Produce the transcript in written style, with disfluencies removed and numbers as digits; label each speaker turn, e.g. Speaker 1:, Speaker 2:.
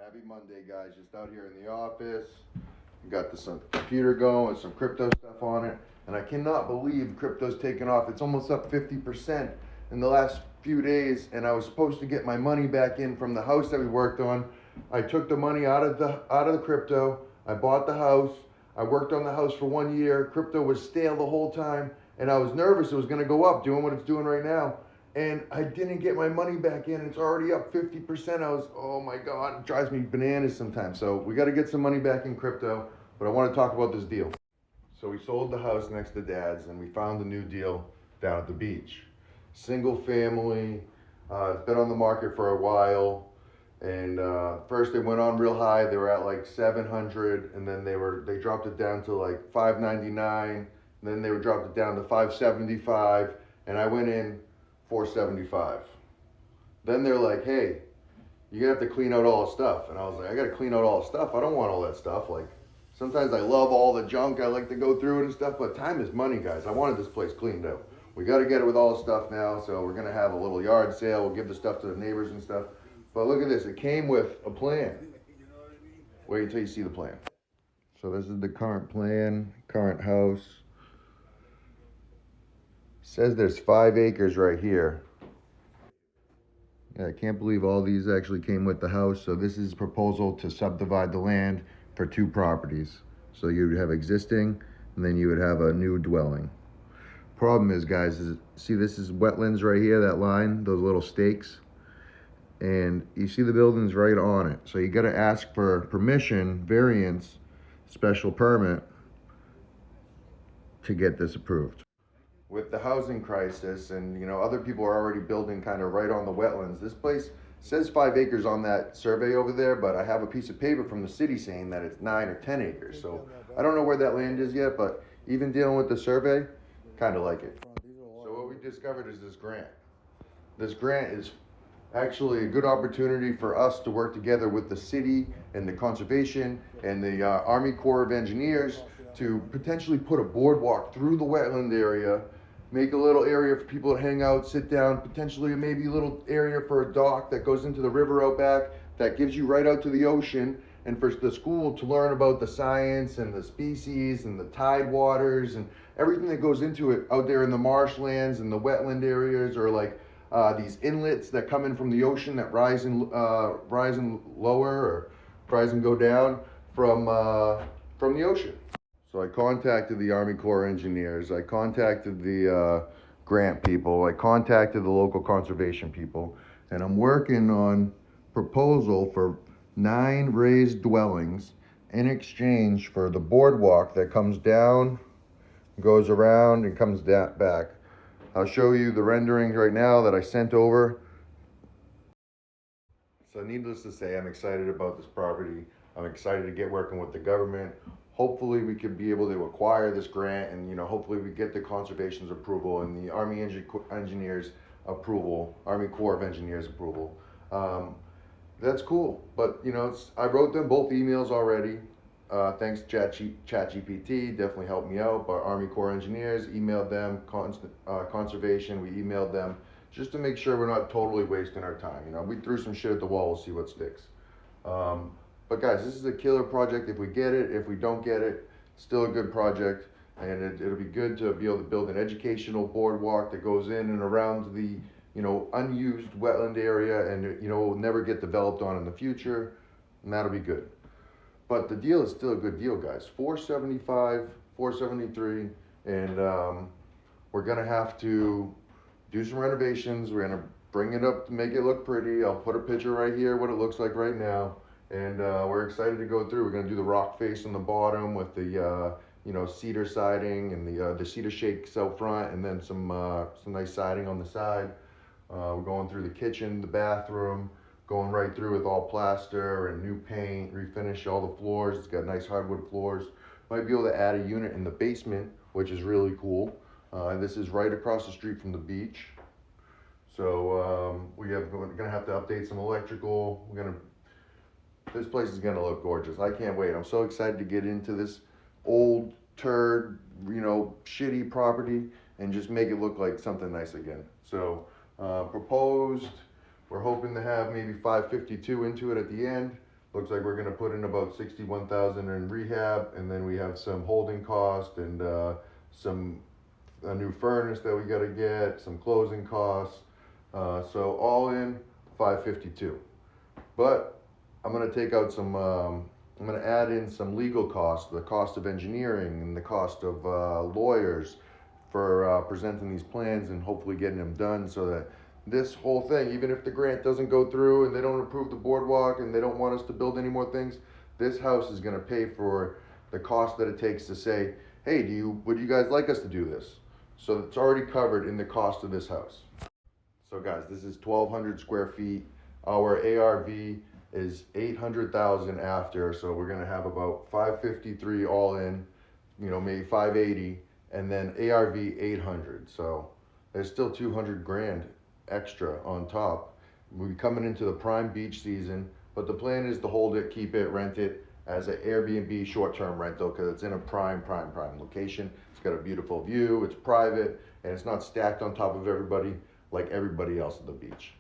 Speaker 1: Happy Monday, guys. Just out here in the office. Got the computer going with some crypto stuff on it. And I cannot believe crypto's taken off. It's almost up 50% in the last few days. And I was supposed to get my money back in from the house that we worked on. I took the money out of the crypto. I bought the house. I worked on the house for 1 year. Crypto was stale the whole time. And I was nervous it was going to go up, doing what it's doing right now. And I didn't get my money back in. It's already up 50%. Oh my God, it drives me bananas sometimes. So we got to get some money back in crypto, but I want to talk about this deal. So we sold the house next to Dad's and we found a new deal down at the beach. Single family, it's been on the market for a while. And first they went on real high. They were at like 700 and then they dropped it down to like 599. And then they dropped it down to 575 and I went in 475. Then they're like, hey, you have to clean out all the stuff. And I was like, I got to clean out all the stuff. I don't want all that stuff. Like, sometimes I love all the junk. I like to go through it and stuff, but time is money, guys. I wanted this place cleaned out. We got to get it with all the stuff now. So we're going to have a little yard sale. We'll give the stuff to the neighbors and stuff. But look at this. It came with a plan. Wait until you see the plan. So this is the current plan, current house. Says there's 5 acres right here. Yeah, I can't believe all these actually came with the house. So this is a proposal to subdivide the land for 2 properties. So you would have existing and then you would have a new dwelling. Problem is, guys, see this is wetlands right here, that line, those little stakes. And you see the buildings right on it. So you got to ask for permission, variance, special permit to get this approved. With the housing crisis and other people are already building kind of right on the wetlands, this place says 5 acres on that survey over there, but I have a piece of paper from the city saying that it's 9 or 10 acres. So I don't know where that land is yet, but even dealing with the survey, kind of like it. So what we discovered is this grant. This grant is actually a good opportunity for us to work together with the city and the conservation and the Army Corps of Engineers to potentially put a boardwalk through the wetland area, make a little area for people to hang out, sit down, potentially maybe a little area for a dock that goes into the river out back that gives you right out to the ocean, and for the school to learn about the science and the species and the tide waters and everything that goes into it out there in the marshlands and the wetland areas, or like these inlets that come in from the ocean that rise and lower, or rise and go down from the ocean. So I contacted the Army Corps engineers, I contacted the grant people, I contacted the local conservation people, and I'm working on proposal for 9 raised dwellings in exchange for the boardwalk that comes down, goes around, and comes back. I'll show you the renderings right now that I sent over. So needless to say, I'm excited about this property. I'm excited to get working with the government. Hopefully we could be able to acquire this grant, and hopefully we get the conservation's approval and the Army Engineers approval, Army Corps of Engineers approval. That's cool, but I wrote them both emails already. Thanks ChatGPT, definitely helped me out. But Army Corps Engineers, emailed them, conservation, we emailed them, just to make sure we're not totally wasting our time. We threw some shit at the wall, we'll see what sticks. But guys, this is a killer project. If we get it, if we don't get it, still a good project. And it'll be good to be able to build an educational boardwalk that goes in and around the unused wetland area, and will never get developed on in the future, and that'll be good. But the deal is still a good deal, guys. 475, 473, and we're gonna have to do some renovations. We're gonna bring it up to make it look pretty. I'll put a picture right here what it looks like right now, and we're excited to go through. We're gonna do the rock face on the bottom with the cedar siding and the cedar shakes out front, and then some nice siding on the side. We're going through the kitchen, the bathroom, going right through with all plaster and new paint, refinish all the floors. It's got nice hardwood floors. Might be able to add a unit in the basement, which is really cool. This is right across the street from the beach. So we're gonna have to update some electrical. This place is gonna look gorgeous. I can't wait. I'm so excited to get into this old turd, shitty property and just make it look like something nice again. So proposed, we're hoping to have maybe 552 into it at the end, Looks like we're gonna put in about 61,000 in rehab, and then we have some holding cost and some a new furnace that we gotta get, some closing costs. So all in 552. But I'm gonna take out some. I'm gonna add in some legal costs, the cost of engineering and the cost of lawyers for presenting these plans and hopefully getting them done, so that this whole thing, even if the grant doesn't go through and they don't approve the boardwalk and they don't want us to build any more things, this house is gonna pay for the cost that it takes to say, hey, would you guys like us to do this? So it's already covered in the cost of this house. So guys, this is 1,200 square feet. Our ARV is 800,000 after, so we're gonna have about 553 all in, maybe 580, and then ARV 800. So there's still 200 grand extra on top. We're coming into the prime beach season, but the plan is to hold it, keep it, rent it as an Airbnb short-term rental because it's in a prime location. It's got a beautiful view, it's private, and it's not stacked on top of everybody like everybody else at the beach.